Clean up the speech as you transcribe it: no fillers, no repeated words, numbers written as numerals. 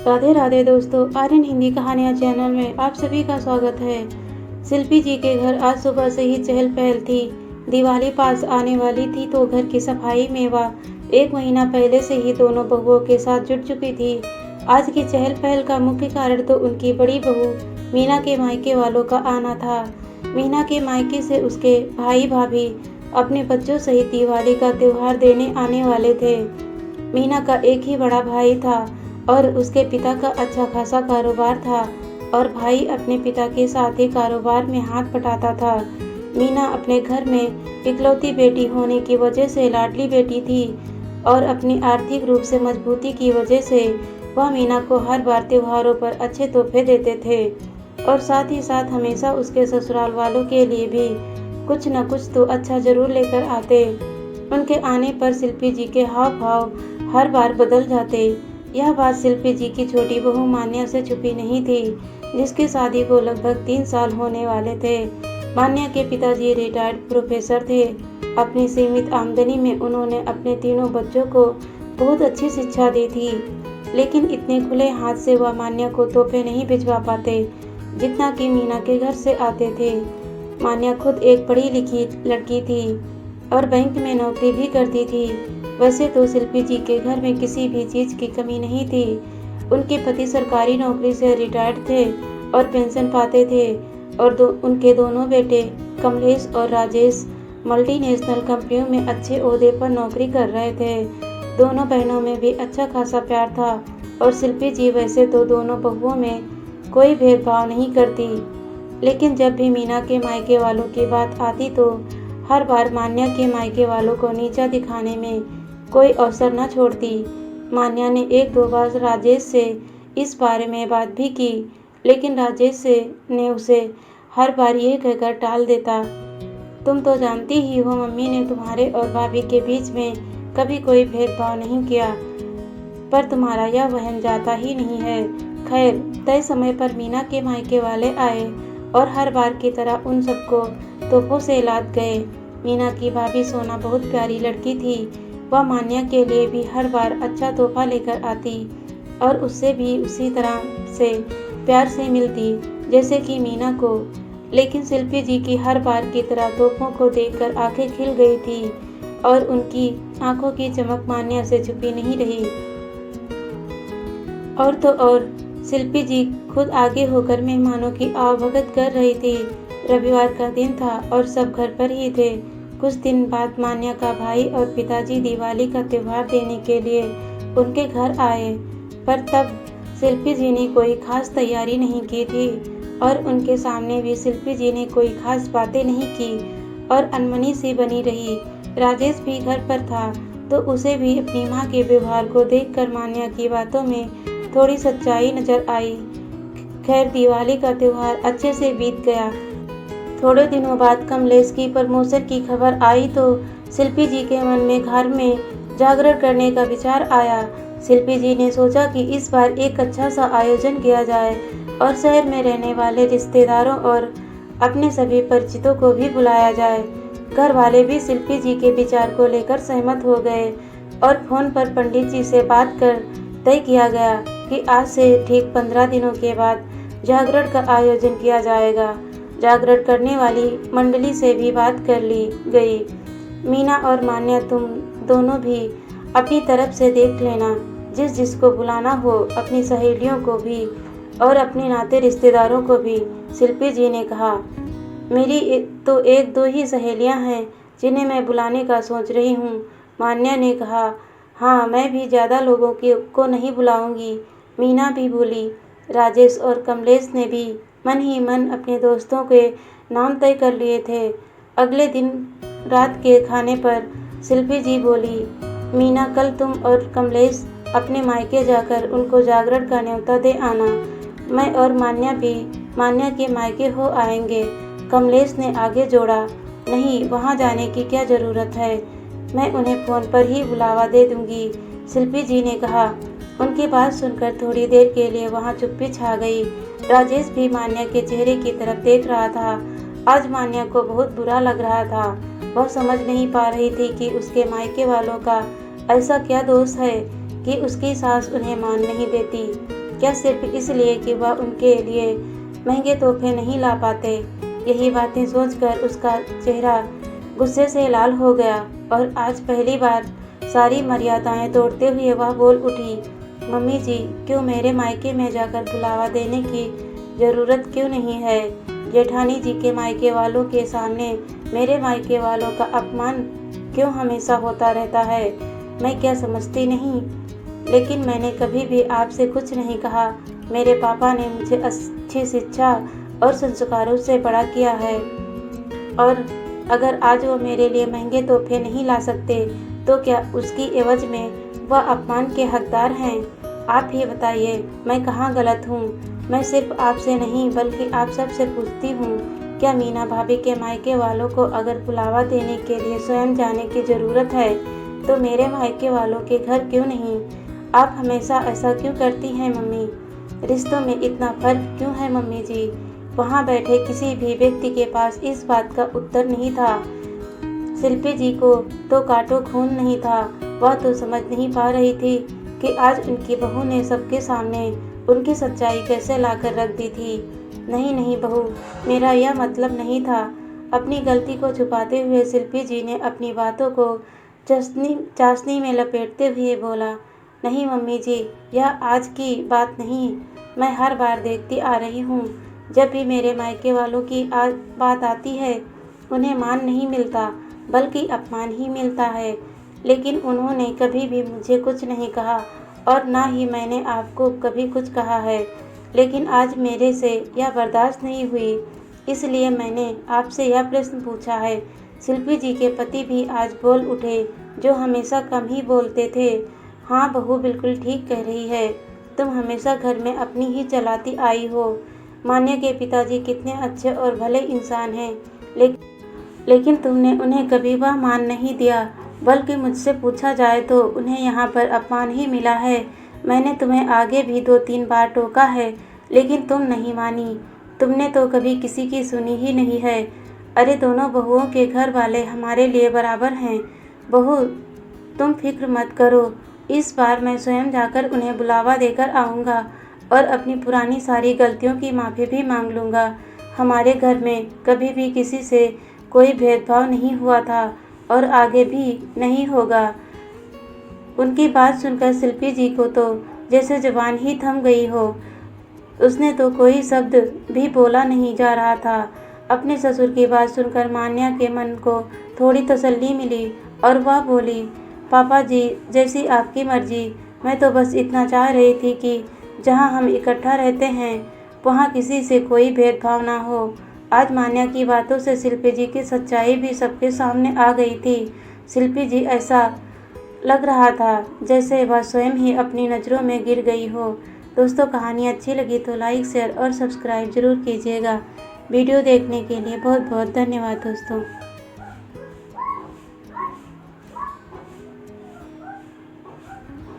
राधे राधे दोस्तों, आर्यन हिंदी कहानियाँ चैनल में आप सभी का स्वागत है। शिल्पी जी के घर आज सुबह से ही चहल पहल थी। दिवाली पास आने वाली थी तो घर की सफाई में वह 1 महीना पहले से ही दोनों बहुओं के साथ जुट चुकी थी। आज की चहल पहल का मुख्य कारण तो उनकी बड़ी बहू मीना के मायके वालों का आना था। मीना के मायके से उसके भाई भाभी अपने बच्चों सहित दिवाली का त्योहार देने आने वाले थे। मीना का एक ही बड़ा भाई था और उसके पिता का अच्छा खासा कारोबार था और भाई अपने पिता के साथ ही कारोबार में हाथ बटाता था। मीना अपने घर में इकलौती बेटी होने की वजह से लाडली बेटी थी और अपनी आर्थिक रूप से मजबूती की वजह से वह मीना को हर बार त्योहारों पर अच्छे तोहफे देते थे और साथ ही साथ हमेशा उसके ससुराल वालों के लिए भी कुछ न कुछ तो अच्छा जरूर लेकर आते। उनके आने पर शिल्पी जी के हाव भाव हर बार बदल जाते। यह बात शिल्पी जी की छोटी बहू मान्या से छुपी नहीं थी, जिसकी शादी को लगभग 3 साल होने वाले थे। मान्या के पिताजी रिटायर्ड प्रोफेसर थे। अपनी सीमित आमदनी में उन्होंने अपने तीनों बच्चों को बहुत अच्छी शिक्षा दी थी, लेकिन इतने खुले हाथ से वह मान्या को तोहफे नहीं भिजवा पाते जितना कि मीना के घर से आते थे। मान्या खुद एक पढ़ी लिखी लड़की थी और बैंक में नौकरी भी करती थी। वैसे तो शिल्पी जी के घर में किसी भी चीज़ की कमी नहीं थी। उनके पति सरकारी नौकरी से रिटायर्ड थे और पेंशन पाते थे और उनके दोनों बेटे कमलेश और राजेश मल्टीनेशनल कंपनियों में अच्छे ओहदे पर नौकरी कर रहे थे। दोनों बहनों में भी अच्छा खासा प्यार था और शिल्पी जी वैसे तो दोनों बहुओं में कोई भेदभाव नहीं करती, लेकिन जब भी मीना के मायके वालों की बात आती तो हर बार मान्या के मायके वालों को नीचा दिखाने में कोई अवसर न छोड़ती। मान्या ने 1-2 बार राजेश से इस बारे में बात भी की, लेकिन राजेश ने उसे हर बार ये कहकर टाल देता, तुम तो जानती ही हो मम्मी ने तुम्हारे और भाभी के बीच में कभी कोई भेदभाव नहीं किया, पर तुम्हारा यह बहन जाता ही नहीं है। खैर, तय समय पर मीना के मायके वाले आए और हर बार की तरह उन सबको तोहफों से लाद गए। मीना की भाभी सोना बहुत प्यारी लड़की थी। वह मान्या के लिए भी हर बार अच्छा तोहफा लेकर आती और उससे भी उसी तरह से प्यार से मिलती जैसे कि मीना को। लेकिन शिल्पी जी की हर बार की तरह तोहफों को देखकर आंखें खिल गई थी और उनकी आंखों की चमक मान्या से छुपी नहीं रही। और तो और शिल्पी जी खुद आगे होकर मेहमानों की आवभगत कर रही थी। रविवार का दिन था और सब घर पर ही थे। कुछ दिन बाद मान्या का भाई और पिताजी दिवाली का त्योहार देने के लिए उनके घर आए, पर तब शिल्पी जी ने कोई खास तैयारी नहीं की थी और उनके सामने भी शिल्पी जी ने कोई खास बातें नहीं की और अनमनी सी बनी रही। राजेश भी घर पर था तो उसे भी अपनी माँ के व्यवहार को देखकर मान्या की बातों में थोड़ी सच्चाई नजर आई। खैर, दिवाली का त्योहार अच्छे से बीत गया। थोड़े दिनों बाद कमलेश की प्रमोशन की खबर आई तो शिल्पी जी के मन में घर में जागरण करने का विचार आया। शिल्पी जी ने सोचा कि इस बार एक अच्छा सा आयोजन किया जाए और शहर में रहने वाले रिश्तेदारों और अपने सभी परिचितों को भी बुलाया जाए। घर वाले भी शिल्पी जी के विचार को लेकर सहमत हो गए और फोन पर पंडित जी से बात कर तय किया गया कि आज से ठीक 15 दिनों के बाद जागरण का आयोजन किया जाएगा। जागरण करने वाली मंडली से भी बात कर ली गई। मीना और मान्या, तुम दोनों भी अपनी तरफ से देख लेना, जिसको बुलाना हो, अपनी सहेलियों को भी और अपने नाते रिश्तेदारों को भी। शिल्पी जी ने कहा, मेरी तो 1-2 ही सहेलियां हैं जिन्हें मैं बुलाने का सोच रही हूँ। मान्या ने कहा, हाँ, मैं भी ज़्यादा लोगों को नहीं बुलाऊंगी। मीना भी बोली। राजेश और कमलेश ने भी मन ही मन अपने दोस्तों के नाम तय कर लिए थे। अगले दिन रात के खाने पर शिल्पी जी बोली, मीना, कल तुम और कमलेश अपने मायके जाकर उनको जागरण का न्योता दे आना। मैं और मान्या भी मान्या के मायके हो आएंगे। कमलेश ने आगे जोड़ा, नहीं, वहाँ जाने की क्या ज़रूरत है, मैं उन्हें फ़ोन पर ही बुलावा दे दूंगी। शिल्पी जी ने कहा। उनकी बात सुनकर थोड़ी देर के लिए वहाँ चुप्पी छा गई। राजेश भी मान्या के चेहरे की तरफ देख रहा था। आज मान्या को बहुत बुरा लग रहा था। वह समझ नहीं पा रही थी कि उसके मायके वालों का ऐसा क्या दोष है कि उसकी सास उन्हें मान नहीं देती। क्या सिर्फ इसलिए कि वह उनके लिए महंगे तोहफे नहीं ला पाते। यही बातें सोचकर उसका चेहरा गुस्से से लाल हो गया और आज पहली बार सारी मर्यादाएं तोड़ते हुए वह बोल उठी, मम्मी जी, क्यों मेरे मायके में जाकर बुलावा देने की ज़रूरत क्यों नहीं है? जेठानी जी के मायके वालों के सामने मेरे मायके वालों का अपमान क्यों हमेशा होता रहता है? मैं क्या समझती नहीं? लेकिन मैंने कभी भी आपसे कुछ नहीं कहा। मेरे पापा ने मुझे अच्छी शिक्षा और संस्कारों से बड़ा किया है, और अगर आज वो मेरे लिए महंगे तोहफे नहीं ला सकते तो क्या उसकी एवज में वह अपमान के हकदार हैं? आप ही बताइए, मैं कहाँ गलत हूँ? मैं सिर्फ आपसे नहीं बल्कि आप सबसे पूछती हूँ, क्या मीना भाभी के मायके वालों को अगर बुलावा देने के लिए स्वयं जाने की ज़रूरत है तो मेरे मायके वालों के घर क्यों नहीं? आप हमेशा ऐसा क्यों करती हैं मम्मी? रिश्तों में इतना फर्क क्यों है मम्मी जी? वहाँ बैठे किसी भी व्यक्ति के पास इस बात का उत्तर नहीं था। शिल्पी जी को तो काटो खून नहीं था। वह तो समझ नहीं पा रही थी कि आज उनकी बहू ने सबके सामने उनकी सच्चाई कैसे लाकर रख दी थी। नहीं नहीं बहू, मेरा यह मतलब नहीं था। अपनी गलती को छुपाते हुए शिल्पी जी ने अपनी बातों को चाशनी में लपेटते हुए बोला, नहीं मम्मी जी, यह आज की बात नहीं। मैं हर बार देखती आ रही हूँ, जब भी मेरे मायके वालों की बात आती है उन्हें मान नहीं मिलता बल्कि अपमान ही मिलता है। लेकिन उन्होंने कभी भी मुझे कुछ नहीं कहा और ना ही मैंने आपको कभी कुछ कहा है। लेकिन आज मेरे से यह बर्दाश्त नहीं हुई, इसलिए मैंने आपसे यह प्रश्न पूछा है। शिल्पी जी के पति भी आज बोल उठे, जो हमेशा कम ही बोलते थे। हाँ बहू बिल्कुल ठीक कह रही है, तुम हमेशा घर में अपनी ही चलाती आई हो। मान्या के पिताजी कितने अच्छे और भले इंसान हैं, लेकिन तुमने उन्हें कभी वह मान नहीं दिया, बल्कि मुझसे पूछा जाए तो उन्हें यहाँ पर अपमान ही मिला है। मैंने तुम्हें आगे भी 2-3 बार टोका है, लेकिन तुम नहीं मानी। तुमने तो कभी किसी की सुनी ही नहीं है। अरे दोनों बहुओं के घर वाले हमारे लिए बराबर हैं। बहू तुम फिक्र मत करो, इस बार मैं स्वयं जाकर उन्हें बुलावा देकर आऊँगा और अपनी पुरानी सारी गलतियों की माफ़ी भी मांग लूँगा। हमारे घर में कभी भी किसी से कोई भेदभाव नहीं हुआ था और आगे भी नहीं होगा। उनकी बात सुनकर शिल्पी जी को तो जैसे जुबान ही थम गई हो। उसने तो कोई शब्द भी बोला नहीं जा रहा था। अपने ससुर की बात सुनकर मान्या के मन को थोड़ी तसल्ली मिली और वह बोली, पापा जी जैसी आपकी मर्जी। मैं तो बस इतना चाह रही थी कि जहाँ हम इकट्ठा रहते हैं वहाँ किसी से कोई भेदभाव ना हो। आज मान्या की बातों से शिल्पी जी की सच्चाई भी सबके सामने आ गई थी। शिल्पी जी ऐसा लग रहा था जैसे वह स्वयं ही अपनी नज़रों में गिर गई हो। दोस्तों कहानी अच्छी लगी तो लाइक, शेयर और सब्सक्राइब जरूर कीजिएगा। वीडियो देखने के लिए बहुत बहुत धन्यवाद दोस्तों।